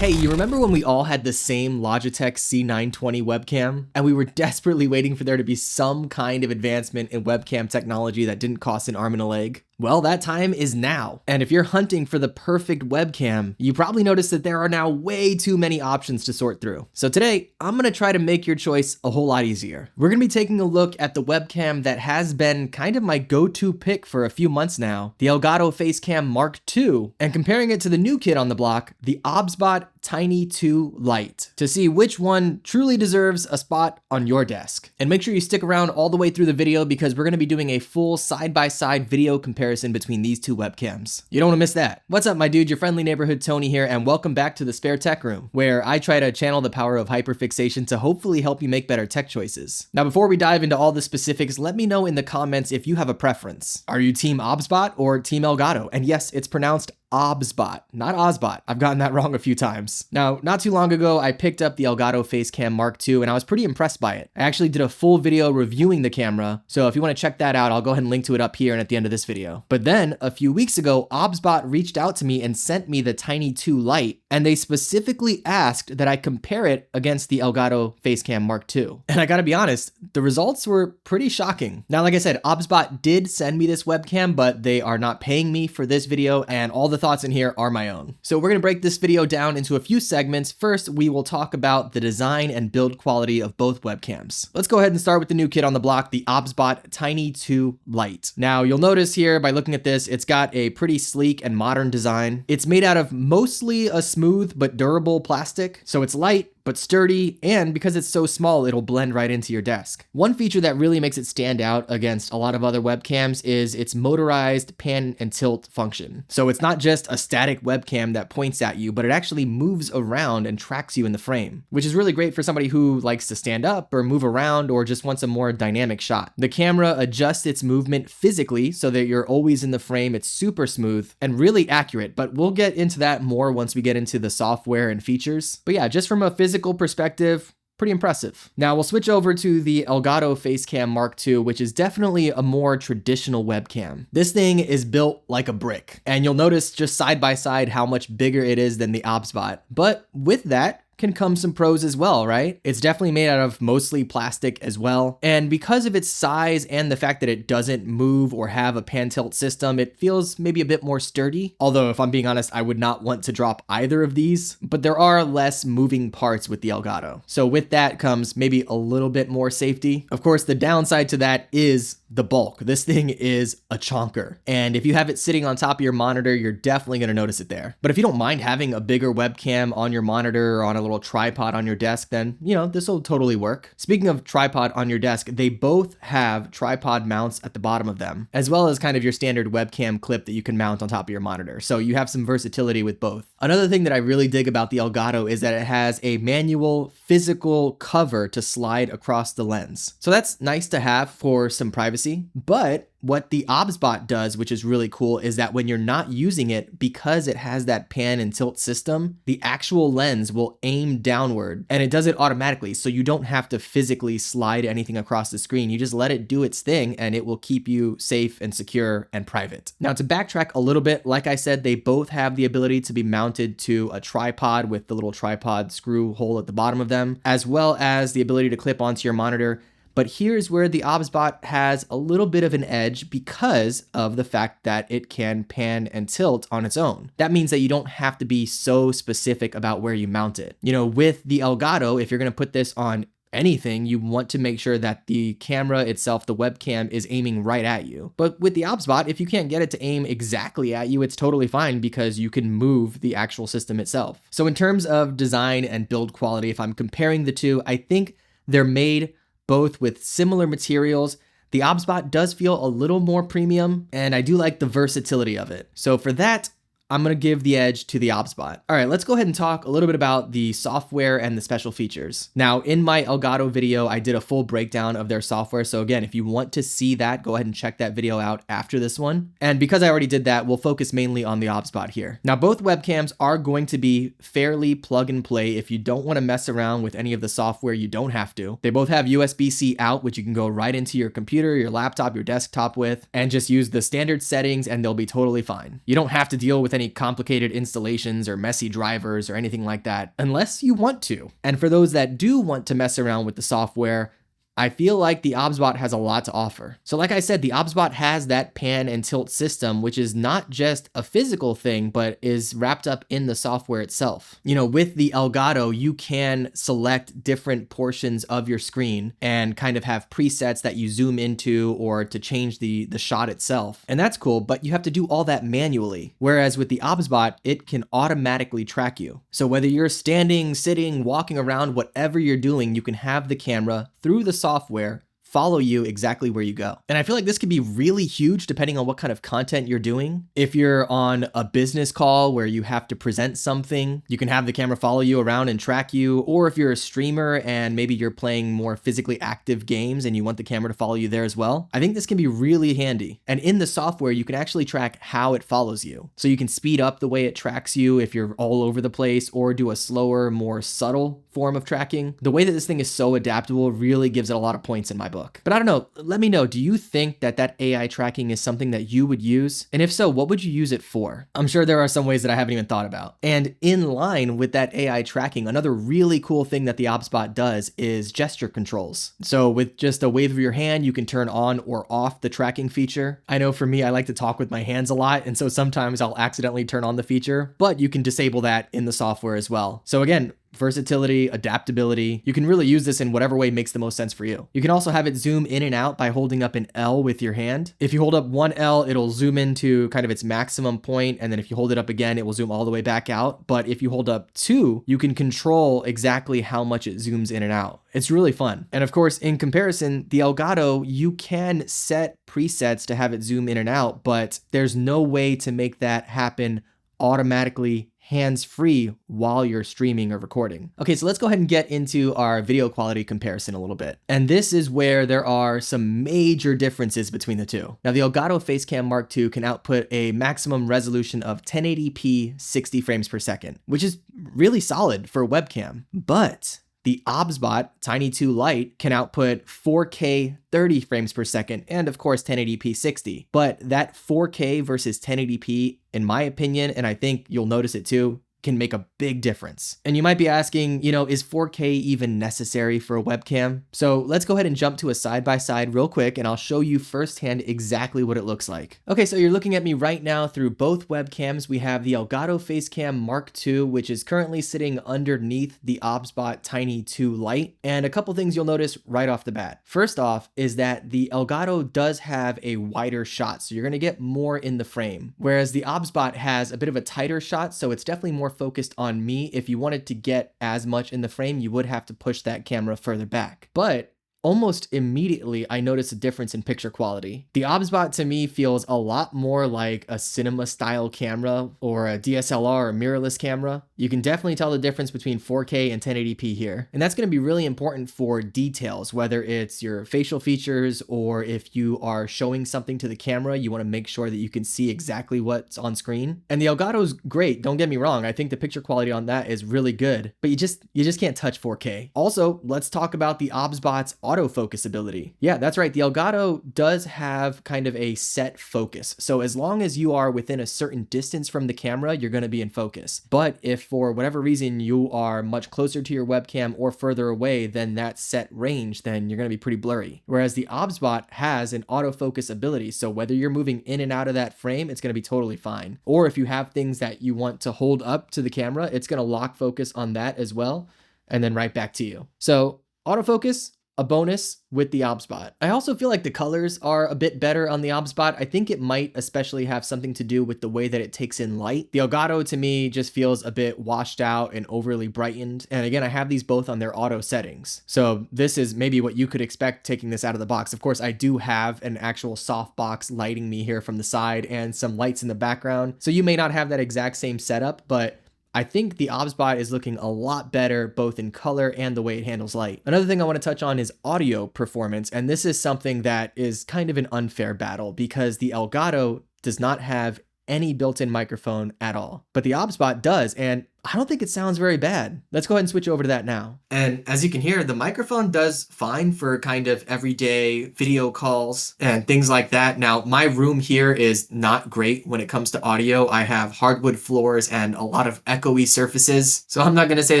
Hey, you remember when we all had the same Logitech C920 webcam? And we were desperately waiting for there to be some kind of advancement in webcam technology that didn't cost an arm and a leg? Well, that time is now. And if you're hunting for the perfect webcam, you probably noticed that there are now way too many options to sort through. So today, I'm gonna try to make your choice a whole lot easier. We're gonna be taking a look at the webcam that has been kind of my go-to pick for a few months now, the Elgato FaceCam Mk, and comparing it to the new kid on the block, the Obsbot Tiny 2 Lite, to see which one truly deserves a spot on your desk. And make sure you stick around all the way through the video because we're gonna be doing a full side-by-side video comparison between these two webcams. You don't want to miss that. What's up, my dude? Your friendly neighborhood Tony here, and welcome back to the Spare Tech Room, where I try to channel the power of hyperfixation to hopefully help you make better tech choices. Now, before we dive into all the specifics, let me know in the comments if you have a preference. Are you Team Obsbot or Team Elgato? And yes, it's pronounced Obsbot, not Ozbot. I've gotten that wrong a few times. Now, not too long ago, I picked up the Elgato FaceCam Mk, and I was pretty impressed by it. I actually did a full video reviewing the camera, so if you want to check that out, I'll go ahead and link to it up here and at the end of this video. But then, a few weeks ago, Obsbot reached out to me and sent me the Tiny 2 Lite, and they specifically asked that I compare it against the Elgato FaceCam Mk. And I gotta be honest, the results were pretty shocking. Now, like I said, Obsbot did send me this webcam, but they are not paying me for this video, and all the thoughts in here are my own. So we're gonna break this video down into a few segments. First, we will talk about the design and build quality of both webcams. Let's go ahead and start with the new kid on the block, the Obsbot Tiny 2 Lite. Now, you'll notice here by looking at this, it's got a pretty sleek and modern design. It's made out of mostly a smooth but durable plastic, so it's light but sturdy, and because it's so small, it'll blend right into your desk. One feature that really makes it stand out against a lot of other webcams is its motorized pan and tilt function. So it's not just a static webcam that points at you, but it actually moves around and tracks you in the frame, which is really great for somebody who likes to stand up or move around or just wants a more dynamic shot. The camera adjusts its movement physically so that you're always in the frame. It's super smooth and really accurate, but we'll get into that more once we get into the software and features. But yeah, just from a physical perspective, pretty impressive. Now we'll switch over to the Elgato FaceCam Mk, which is definitely a more traditional webcam. This thing is built like a brick, and you'll notice just side by side how much bigger it is than the Obsbot. But with that can come some pros as well, right? It's definitely made out of mostly plastic as well. And because of its size and the fact that it doesn't move or have a pan tilt system, it feels maybe a bit more sturdy. Although if I'm being honest, I would not want to drop either of these, but there are less moving parts with the Elgato. So with that comes maybe a little bit more safety. Of course, the downside to that is the bulk. This thing is a chonker. And if you have it sitting on top of your monitor, you're definitely gonna notice it there. But if you don't mind having a bigger webcam on your monitor or on a little tripod on your desk, then, you know, this will totally work. Speaking of tripod on your desk, they both have tripod mounts at the bottom of them, as well as kind of your standard webcam clip that you can mount on top of your monitor. So you have some versatility with both. Another thing that I really dig about the Elgato is that it has a manual physical cover to slide across the lens. So that's nice to have for some privacy, but what the Obsbot does, which is really cool, is that when you're not using it, because it has that pan and tilt system, the actual lens will aim downward and it does it automatically. So you don't have to physically slide anything across the screen. You just let it do its thing and it will keep you safe and secure and private. Now to backtrack a little bit, like I said, they both have the ability to be mounted to a tripod with the little tripod screw hole at the bottom of them, as well as the ability to clip onto your monitor. But here's where the Obsbot has a little bit of an edge because of the fact that it can pan and tilt on its own. That means that you don't have to be so specific about where you mount it. You know, with the Elgato, if you're gonna put this on anything, you want to make sure that the camera itself, the webcam, is aiming right at you. But with the Obsbot, if you can't get it to aim exactly at you, it's totally fine because you can move the actual system itself. So in terms of design and build quality, if I'm comparing the two, I think they're made both with similar materials. The Obsbot does feel a little more premium, and I do like the versatility of it. So for that, I'm gonna give the edge to the Obsbot. All right, let's go ahead and talk a little bit about the software and the special features. Now, in my Elgato video, I did a full breakdown of their software. So again, if you want to see that, go ahead and check that video out after this one. And because I already did that, we'll focus mainly on the Obsbot here. Now, both webcams are going to be fairly plug and play. If you don't wanna mess around with any of the software, you don't have to. They both have USB-C out, which you can go right into your computer, your laptop, your desktop with, and just use the standard settings and they'll be totally fine. You don't have to deal with any complicated installations or messy drivers or anything like that, unless you want to. And for those that do want to mess around with the software, I feel like the Obsbot has a lot to offer. So like I said, the Obsbot has that pan and tilt system, which is not just a physical thing, but is wrapped up in the software itself. You know, with the Elgato, you can select different portions of your screen and kind of have presets that you zoom into or to change the shot itself. And that's cool, but you have to do all that manually. Whereas with the Obsbot, it can automatically track you. So whether you're standing, sitting, walking around, whatever you're doing, you can have the camera through the software follow you exactly where you go. And I feel like this could be really huge depending on what kind of content you're doing. If you're on a business call where you have to present something, you can have the camera follow you around and track you. Or if you're a streamer and maybe you're playing more physically active games and you want the camera to follow you there as well, I think this can be really handy. And in the software, you can actually track how it follows you. So you can speed up the way it tracks you if you're all over the place, or do a slower, more subtle form of tracking. The way that this thing is so adaptable really gives it a lot of points in my book. But I don't know, let me know, do you think that AI tracking is something that you would use? And if so, what would you use it for? I'm sure there are some ways that I haven't even thought about. And in line with that AI tracking, another really cool thing that the Obsbot does is gesture controls. So with just a wave of your hand, you can turn on or off the tracking feature. I know for me, I like to talk with my hands a lot, and so sometimes I'll accidentally turn on the feature, but you can disable that in the software as well. So again, versatility, adaptability. You can really use this in whatever way makes the most sense for you. You can also have it zoom in and out by holding up an L with your hand. If you hold up one L, it'll zoom into kind of its maximum point, and then if you hold it up again, it will zoom all the way back out. But if you hold up two, you can control exactly how much it zooms in and out. It's really fun. And of course, in comparison, the Elgato, you can set presets to have it zoom in and out, but there's no way to make that happen automatically hands-free while you're streaming or recording. Okay, so let's go ahead and get into our video quality comparison a little bit. And this is where there are some major differences between the two. Now, the Elgato FaceCam Mk can output a maximum resolution of 1080p 60 frames per second, which is really solid for a webcam. But the Obsbot Tiny 2 Lite can output 4K 30 frames per second and of course 1080p 60. But that 4K versus 1080p, in my opinion, and I think you'll notice it too, can make a big difference. And you might be asking, you know, is 4K even necessary for a webcam? So let's go ahead and jump to a side-by-side real quick, and I'll show you firsthand exactly what it looks like. Okay, so you're looking at me right now through both webcams. We have the Elgato FaceCam Mk, which is currently sitting underneath the Obsbot Tiny 2 Lite. And a couple things you'll notice right off the bat. First off is that the Elgato does have a wider shot, so you're gonna get more in the frame. Whereas the Obsbot has a bit of a tighter shot, so it's definitely more focused on me. If you wanted to get as much in the frame, you would have to push that camera further back. But almost immediately, I noticed a difference in picture quality. The Obsbot to me feels a lot more like a cinema style camera or a DSLR or mirrorless camera. You can definitely tell the difference between 4K and 1080p here. And that's going to be really important for details, whether it's your facial features or if you are showing something to the camera, you want to make sure that you can see exactly what's on screen. And the Elgato's great, don't get me wrong. I think the picture quality on that is really good, but you just can't touch 4K. Also, let's talk about the Obsbot's autofocus ability. Yeah, that's right. The Elgato does have kind of a set focus. So as long as you are within a certain distance from the camera, you're going to be in focus. But if for whatever reason you are much closer to your webcam or further away than that set range, then you're going to be pretty blurry. Whereas the Obsbot has an autofocus ability. So whether you're moving in and out of that frame, it's going to be totally fine. Or if you have things that you want to hold up to the camera, it's going to lock focus on that as well, and then right back to you. So autofocus, a bonus with the Obsbot. I also feel like the colors are a bit better on the Obsbot. I think it might especially have something to do with the way that it takes in light. The Elgato to me just feels a bit washed out and overly brightened. And again, I have these both on their auto settings. So this is maybe what you could expect taking this out of the box. Of course, I do have an actual softbox lighting me here from the side and some lights in the background. So you may not have that exact same setup, but I think the Obsbot is looking a lot better both in color and the way it handles light. Another thing I want to touch on is audio performance, and this is something that is kind of an unfair battle because the Elgato does not have any built-in microphone at all. But the Obsbot does, and I don't think it sounds very bad. Let's go ahead and switch over to that now. And as you can hear, the microphone does fine for kind of everyday video calls and things like that. Now, my room here is not great when it comes to audio. I have hardwood floors and a lot of echoey surfaces. So I'm not going to say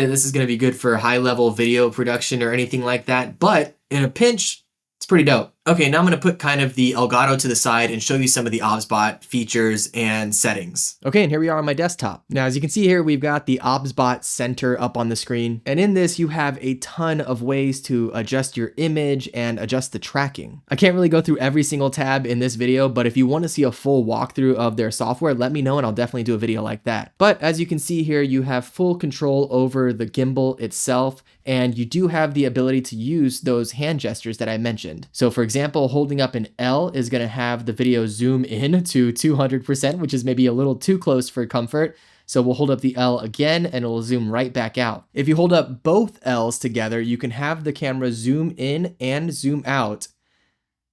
that this is going to be good for high-level video production or anything like that, but in a pinch, it's pretty dope. Okay, now I'm going to put kind of the Elgato to the side and show you some of the Obsbot features and settings. Okay, and here we are on my desktop. Now, as you can see here, we've got the Obsbot Center up on the screen. And in this, you have a ton of ways to adjust your image and adjust the tracking. I can't really go through every single tab in this video, but if you want to see a full walkthrough of their software, let me know and I'll definitely do a video like that. But as you can see here, you have full control over the gimbal itself, and you do have the ability to use those hand gestures that I mentioned. So for example, holding up an L is going to have the video zoom in to 200%, which is maybe a little too close for comfort. So we'll hold up the L again and it will zoom right back out. If you hold up both L's together, you can have the camera zoom in and zoom out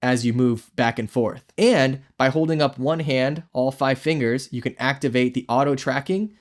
as you move back and forth. And by holding up one hand, all 5 fingers, you can activate the auto tracking,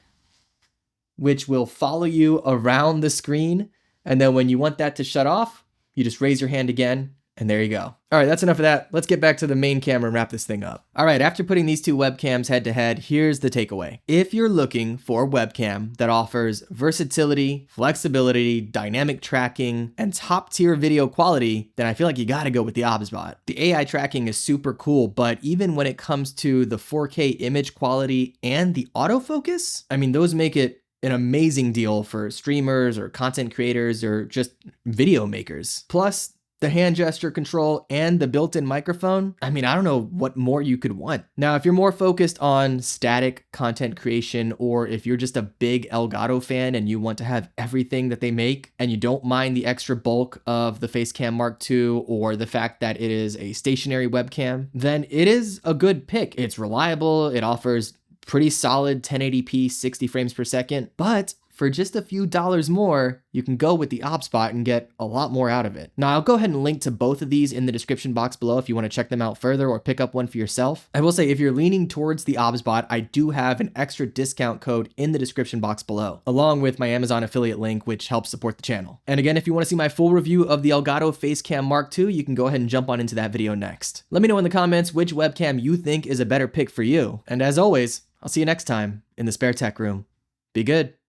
which will follow you around the screen. And then when you want that to shut off, you just raise your hand again, and there you go. All right, that's enough of that. Let's get back to the main camera and wrap this thing up. All right, after putting these two webcams head to head, here's the takeaway. If you're looking for a webcam that offers versatility, flexibility, dynamic tracking, and top tier video quality, then I feel like you gotta go with the Obsbot. The AI tracking is super cool, but even when it comes to the 4K image quality and the autofocus, I mean, those make it an amazing deal for streamers or content creators or just video makers. Plus, the hand gesture control and the built-in microphone, I mean, I don't know what more you could want. Now, if you're more focused on static content creation, or if you're just a big Elgato fan and you want to have everything that they make, and you don't mind the extra bulk of the FaceCam Mk or the fact that it is a stationary webcam, then it is a good pick. It's reliable, it offers pretty solid 1080p 60 frames per second, but for just a few dollars more, you can go with the Obsbot and get a lot more out of it. Now, I'll go ahead and link to both of these in the description box below if you want to check them out further or pick up one for yourself. I will say, if you're leaning towards the Obsbot, I do have an extra discount code in the description box below, along with my Amazon affiliate link, which helps support the channel. And again, if you want to see my full review of the Elgato FaceCam Mk, you can go ahead and jump on into that video next. Let me know in the comments which webcam you think is a better pick for you. And as always, I'll see you next time in the spare tech room. Be good.